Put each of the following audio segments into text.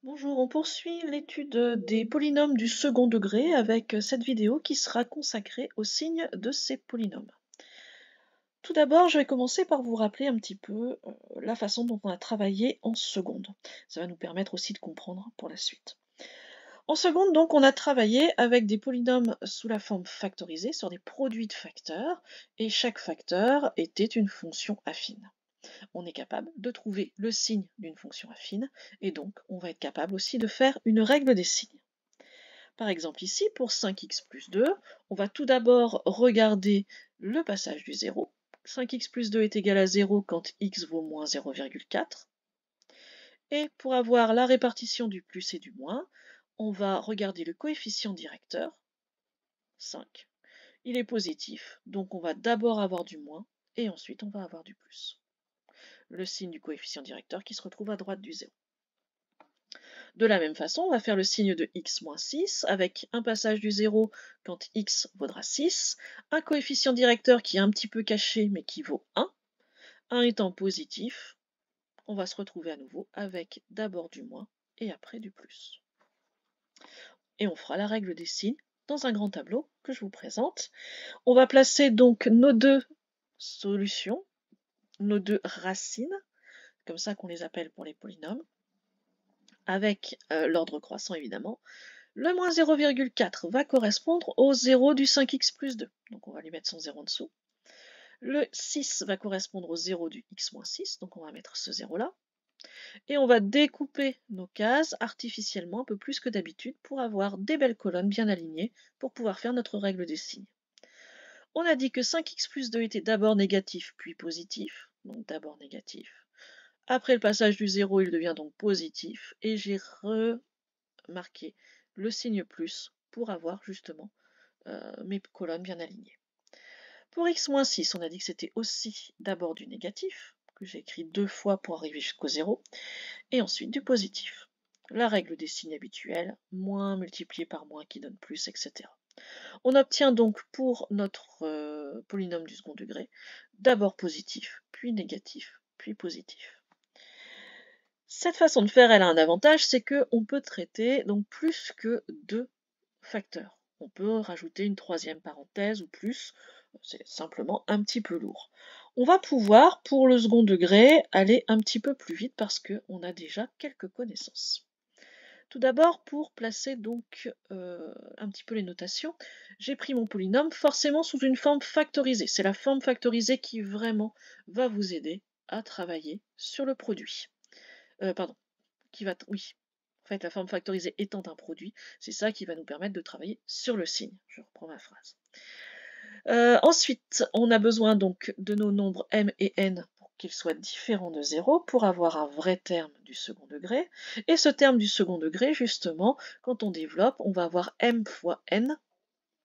Bonjour, on poursuit l'étude des polynômes du second degré avec cette vidéo qui sera consacrée aux signes de ces polynômes. Tout d'abord, je vais commencer par vous rappeler un petit peu la façon dont on a travaillé en seconde. Ça va nous permettre aussi de comprendre pour la suite. En seconde, donc, on a travaillé avec des polynômes sous la forme factorisée sur des produits de facteurs, et chaque facteur était une fonction affine. On est capable de trouver le signe d'une fonction affine, et donc on va être capable aussi de faire une règle des signes. Par exemple ici, pour 5x plus 2, on va tout d'abord regarder le passage du 0. 5x plus 2 est égal à 0 quand x vaut moins 0,4. Et pour avoir la répartition du plus et du moins, on va regarder le coefficient directeur, 5. Il est positif, donc on va d'abord avoir du moins, et ensuite on va avoir du plus. Le signe du coefficient directeur qui se retrouve à droite du 0. De la même façon, on va faire le signe de x moins 6 avec un passage du 0 quand x vaudra 6, un coefficient directeur qui est un petit peu caché mais qui vaut 1. 1 étant positif, on va se retrouver à nouveau avec d'abord du moins et après du plus. Et on fera la règle des signes dans un grand tableau que je vous présente. On va placer donc nos deux solutions, nos deux racines, comme ça qu'on les appelle pour les polynômes, avec l'ordre croissant évidemment. Le moins 0,4 va correspondre au 0 du 5x plus 2, donc on va lui mettre son 0 en dessous. Le 6 va correspondre au 0 du x moins 6, donc on va mettre ce 0 là. Et on va découper nos cases artificiellement un peu plus que d'habitude pour avoir des belles colonnes bien alignées pour pouvoir faire notre règle des signes. On a dit que 5x plus 2 était d'abord négatif puis positif, donc d'abord négatif. Après le passage du 0, il devient donc positif, et j'ai remarqué le signe plus pour avoir justement mes colonnes bien alignées. Pour x-6, on a dit que c'était aussi d'abord du négatif, que j'ai écrit 2 fois pour arriver jusqu'au 0, et ensuite du positif. La règle des signes habituels, moins multiplié par moins qui donne plus, etc. On obtient donc pour notre polynôme du second degré, d'abord positif, puis négatif, puis positif. Cette façon de faire, elle a un avantage, c'est qu'on peut traiter donc plus que 2 facteurs. On peut rajouter une troisième parenthèse ou plus, c'est simplement un petit peu lourd. On va pouvoir, pour le second degré, aller un petit peu plus vite parce qu'on a déjà quelques connaissances. Tout d'abord, pour placer donc un petit peu les notations, j'ai pris mon polynôme forcément sous une forme factorisée. C'est la forme factorisée qui vraiment va vous aider à travailler sur le produit. Pardon, oui. En fait, la forme factorisée étant un produit, c'est ça qui va nous permettre de travailler sur le signe. Je reprends ma phrase. Ensuite, on a besoin donc de nos nombres m et n pour qu'ils soient différents de 0 pour avoir un vrai terme du second degré. Et ce terme du second degré, justement, quand on développe, on va avoir m fois n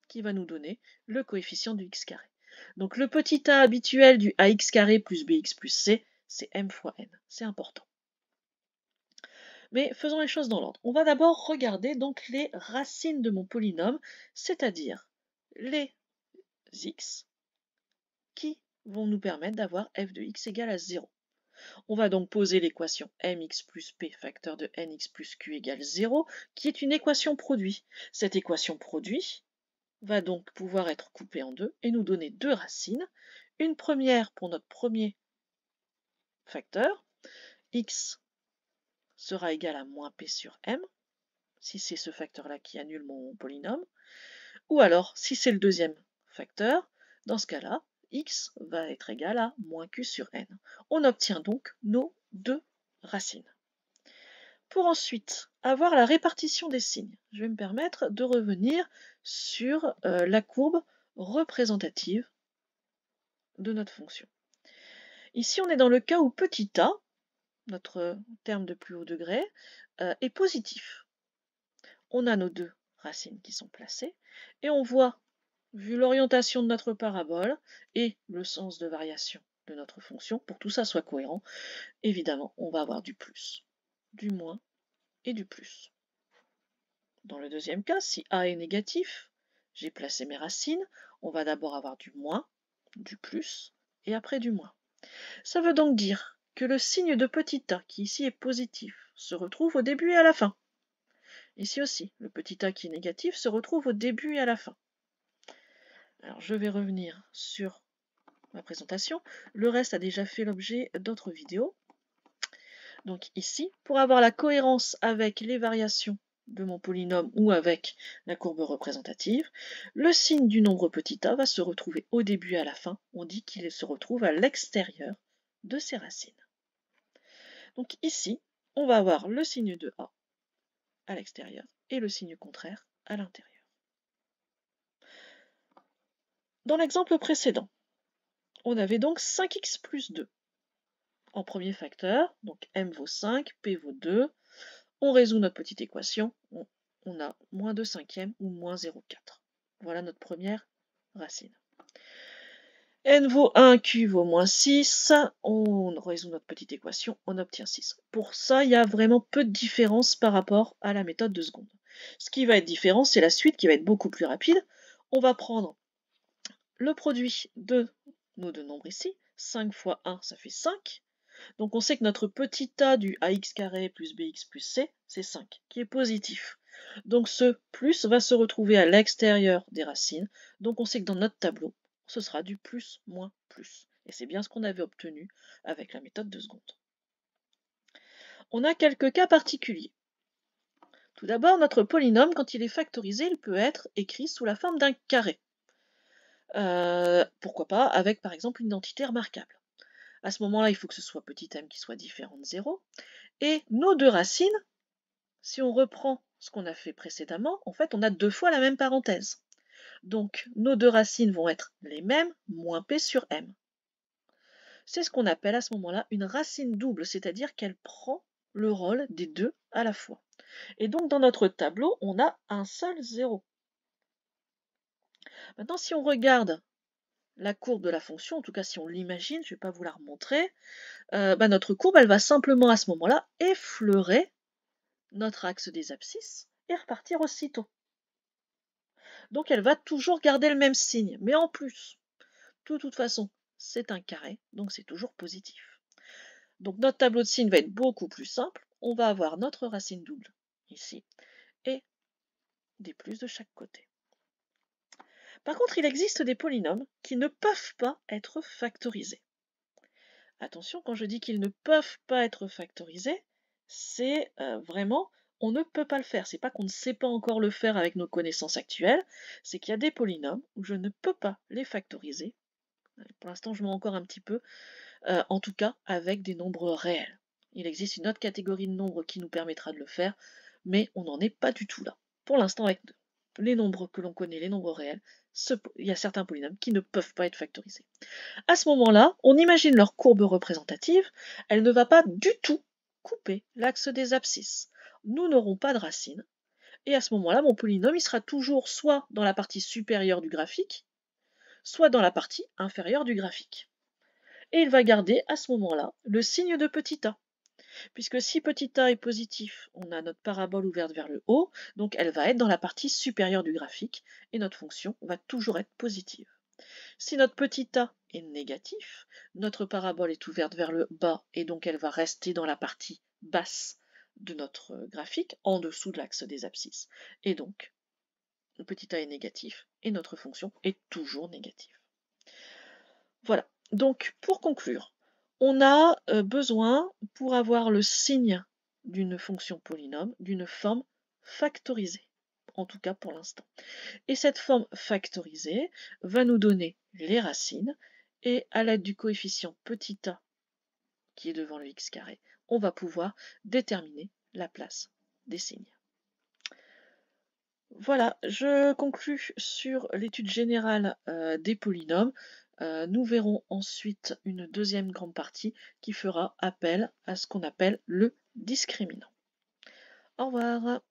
qui va nous donner le coefficient du x carré. Donc le petit a habituel du ax carré plus bx plus c, c'est m fois n. C'est important. Mais faisons les choses dans l'ordre. On va d'abord regarder donc les racines de mon polynôme, c'est-à-dire les x qui vont nous permettre d'avoir f de x égale à 0. On va donc poser l'équation mx plus p facteur de nx plus q égale 0, qui est une équation produit. Cette équation produit va donc pouvoir être coupée en deux et nous donner deux racines. Une première pour notre premier facteur, x sera égal à moins p sur m, si c'est ce facteur-là qui annule mon polynôme, ou alors, si c'est le deuxième facteur, dans ce cas-là, x va être égal à moins q sur n. On obtient donc nos deux racines. Pour ensuite avoir la répartition des signes, je vais me permettre de revenir sur la courbe représentative de notre fonction. Ici, on est dans le cas où petit a, notre terme de plus haut degré, est positif. On a nos deux racines qui sont placées, et on voit, vu l'orientation de notre parabole et le sens de variation de notre fonction, pour que tout ça soit cohérent, évidemment, on va avoir du plus, du moins et du plus. Dans le deuxième cas, si a est négatif, j'ai placé mes racines, on va d'abord avoir du moins, du plus, et après du moins. Ça veut donc dire que le signe de petit a, qui ici est positif, se retrouve au début et à la fin. Ici aussi, le petit a qui est négatif se retrouve au début et à la fin. Alors je vais revenir sur ma présentation. Le reste a déjà fait l'objet d'autres vidéos. Donc ici, pour avoir la cohérence avec les variations de mon polynôme ou avec la courbe représentative, le signe du nombre petit a va se retrouver au début et à la fin. On dit qu'il se retrouve à l'extérieur de ses racines. Donc ici, on va avoir le signe de a à l'extérieur et le signe contraire à l'intérieur. Dans l'exemple précédent, on avait donc 5x plus 2 en premier facteur, donc m vaut 5, p vaut 2. On résout notre petite équation, on a moins 2 cinquièmes ou moins 0,4. Voilà notre première racine. N vaut 1, Q vaut moins 6, on résout notre petite équation, on obtient 6. Pour ça, il y a vraiment peu de différence par rapport à la méthode de seconde. Ce qui va être différent, c'est la suite qui va être beaucoup plus rapide. On va prendre le produit de nos deux nombres ici, 5 fois 1, ça fait 5. Donc on sait que notre petit a du ax carré plus bx plus c, c'est 5, qui est positif. Donc ce plus va se retrouver à l'extérieur des racines. Donc on sait que dans notre tableau, ce sera du plus moins plus. Et c'est bien ce qu'on avait obtenu avec la méthode de seconde. On a quelques cas particuliers. Tout d'abord, notre polynôme, quand il est factorisé, il peut être écrit sous la forme d'un carré. Pourquoi pas avec par exemple une identité remarquable. À ce moment-là, il faut que ce soit petit m qui soit différent de 0. Et nos deux racines, si on reprend ce qu'on a fait précédemment, en fait, on a deux fois la même parenthèse. Donc, nos deux racines vont être les mêmes, moins p sur m. C'est ce qu'on appelle à ce moment-là une racine double, c'est-à-dire qu'elle prend le rôle des deux à la fois. Et donc, dans notre tableau, on a un seul 0. Maintenant, si on regarde la courbe de la fonction, en tout cas si on l'imagine, je ne vais pas vous la remontrer, notre courbe, elle va simplement à ce moment-là effleurer notre axe des abscisses et repartir aussitôt. Donc elle va toujours garder le même signe, mais en plus, de toute façon, c'est un carré, donc c'est toujours positif. Donc notre tableau de signes va être beaucoup plus simple. On va avoir notre racine double ici et des plus de chaque côté. Par contre, il existe des polynômes qui ne peuvent pas être factorisés. Attention, quand je dis qu'ils ne peuvent pas être factorisés, c'est vraiment, on ne peut pas le faire. C'est pas qu'on ne sait pas encore le faire avec nos connaissances actuelles, c'est qu'il y a des polynômes où je ne peux pas les factoriser. Pour l'instant, je mens encore un petit peu, en tout cas avec des nombres réels. Il existe une autre catégorie de nombres qui nous permettra de le faire, mais on n'en est pas du tout là. Pour l'instant, avec les nombres que l'on connaît, les nombres réels, il y a certains polynômes qui ne peuvent pas être factorisés. À ce moment-là, on imagine leur courbe représentative, elle ne va pas du tout couper l'axe des abscisses. Nous n'aurons pas de racine, et à ce moment-là, mon polynôme il sera toujours soit dans la partie supérieure du graphique, soit dans la partie inférieure du graphique. Et il va garder à ce moment-là le signe de petit a. Puisque si petit a est positif, on a notre parabole ouverte vers le haut, donc elle va être dans la partie supérieure du graphique, et notre fonction va toujours être positive. Si notre petit a est négatif, notre parabole est ouverte vers le bas, et donc elle va rester dans la partie basse de notre graphique, en dessous de l'axe des abscisses. Et donc, le petit a est négatif, et notre fonction est toujours négative. Voilà. Donc, pour conclure, on a besoin, pour avoir le signe d'une fonction polynôme, d'une forme factorisée, en tout cas pour l'instant. Et cette forme factorisée va nous donner les racines, et à l'aide du coefficient petit a qui est devant le x carré, on va pouvoir déterminer la place des signes. Voilà, je conclus sur l'étude générale des polynômes. Nous verrons ensuite une deuxième grande partie qui fera appel à ce qu'on appelle le discriminant. Au revoir.